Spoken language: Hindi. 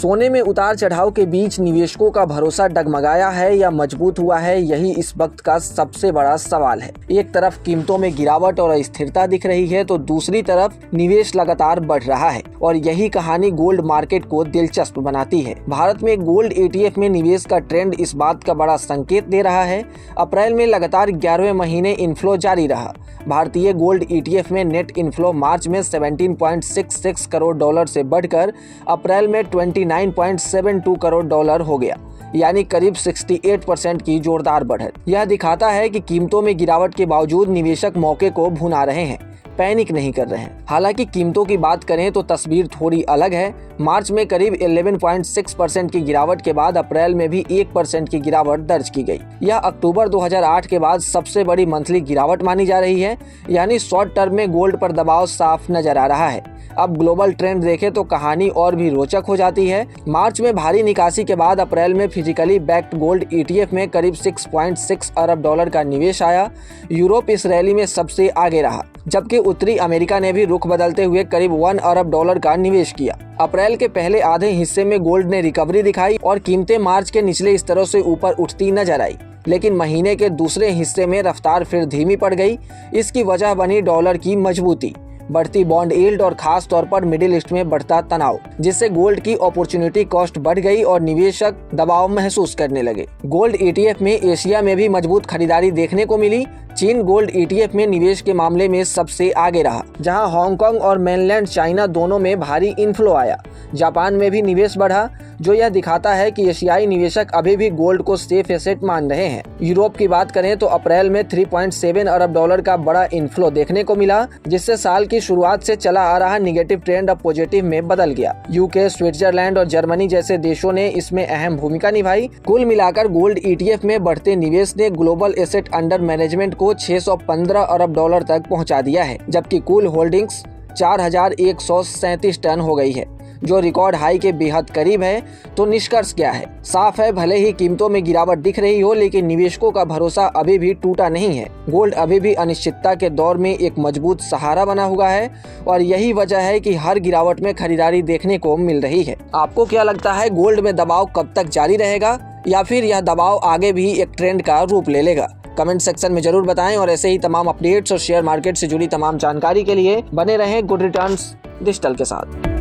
सोने में उतार चढ़ाव के बीच निवेशकों का भरोसा डगमगाया है या मजबूत हुआ है, यही इस वक्त का सबसे बड़ा सवाल है। एक तरफ कीमतों में गिरावट और अस्थिरता दिख रही है तो दूसरी तरफ निवेश लगातार बढ़ रहा है और यही कहानी गोल्ड मार्केट को दिलचस्प बनाती है। भारत में गोल्ड ETF में निवेश का ट्रेंड इस बात का बड़ा संकेत दे रहा है। अप्रैल में लगातार 11वें महीने इनफ्लो जारी रहा। भारतीय गोल्ड ETF में नेट इनफ्लो मार्च में 17.66 करोड़ डॉलर से बढ़कर अप्रैल में 29.72 करोड़ डॉलर हो गया, यानी करीब 68% की जोरदार बढ़त। यह दिखाता है कि कीमतों में गिरावट के बावजूद निवेशक मौके को भुना रहे हैं, पैनिक नहीं कर रहे हैं। हालांकि कीमतों की बात करें तो तस्वीर थोड़ी अलग है। मार्च में करीब 11.6% की गिरावट के बाद अप्रैल में भी 1% की गिरावट दर्ज की गई। यह अक्टूबर 2008 के बाद सबसे बड़ी मंथली गिरावट मानी जा रही है, यानी शॉर्ट टर्म में गोल्ड पर दबाव साफ नजर आ रहा है। अब ग्लोबल ट्रेंड देखें तो कहानी और भी रोचक हो जाती है। मार्च में भारी निकासी के बाद अप्रैल में फिजिकली बैक्ड गोल्ड ETF में करीब 6.6 अरब डॉलर का निवेश आया। यूरोप इस रैली में सबसे आगे रहा, जबकि उत्तरी अमेरिका ने भी रुख बदलते हुए करीब 1 अरब डॉलर का निवेश किया। अप्रैल के पहले आधे हिस्से में गोल्ड ने रिकवरी दिखाई और कीमतें मार्च के निचले स्तरों से ऊपर उठती नजर आई, लेकिन महीने के दूसरे हिस्से में रफ्तार फिर धीमी पड़ गई। इसकी वजह बनी डॉलर की मजबूती, बढ़ती बॉन्ड यील्ड और खास तौर पर मिडिल ईस्ट में बढ़ता तनाव, जिससे गोल्ड की अपॉर्चुनिटी कॉस्ट बढ़ गई और निवेशक दबाव महसूस करने लगे। गोल्ड ETF में एशिया में भी मजबूत खरीदारी देखने को मिली। चीन गोल्ड ETF में निवेश के मामले में सबसे आगे रहा, जहां हांगकांग और मेनलैंड चाइना दोनों में भारी इनफ्लो आया। जापान में भी निवेश बढ़ा, जो यह दिखाता है कि एशियाई निवेशक अभी भी गोल्ड को सेफ एसेट मान रहे हैं। यूरोप की बात करें तो अप्रैल में 3.7 अरब डॉलर का बड़ा इनफ्लो देखने को मिला, जिससे साल की शुरुआत से चला आ रहा निगेटिव ट्रेंड अब पॉजिटिव में बदल गया। UK, स्विट्जरलैंड और जर्मनी जैसे देशों ने इसमें अहम भूमिका निभाई। कुल मिलाकर गोल्ड ETF में बढ़ते निवेश ने ग्लोबल एसेट अंडर मैनेजमेंट को 615 अरब डॉलर तक पहुंचा दिया है, जबकि कुल होल्डिंग्स 4137 टन हो गई है, जो रिकॉर्ड हाई के बेहद करीब है। तो निष्कर्ष क्या है? साफ है, भले ही कीमतों में गिरावट दिख रही हो, लेकिन निवेशकों का भरोसा अभी भी टूटा नहीं है। गोल्ड अभी भी अनिश्चितता के दौर में एक मजबूत सहारा बना हुआ है और यही वजह है कि हर गिरावट में खरीदारी देखने को मिल रही है। आपको क्या लगता है, गोल्ड में दबाव कब तक जारी रहेगा या फिर यह दबाव आगे भी एक ट्रेंड का रूप ले लेगा? कमेंट सेक्शन में जरूर बताएं और ऐसे ही तमाम अपडेट्स और शेयर मार्केट से जुड़ी तमाम जानकारी के लिए बने रहें गुड रिटर्न्स डिजिटल के साथ।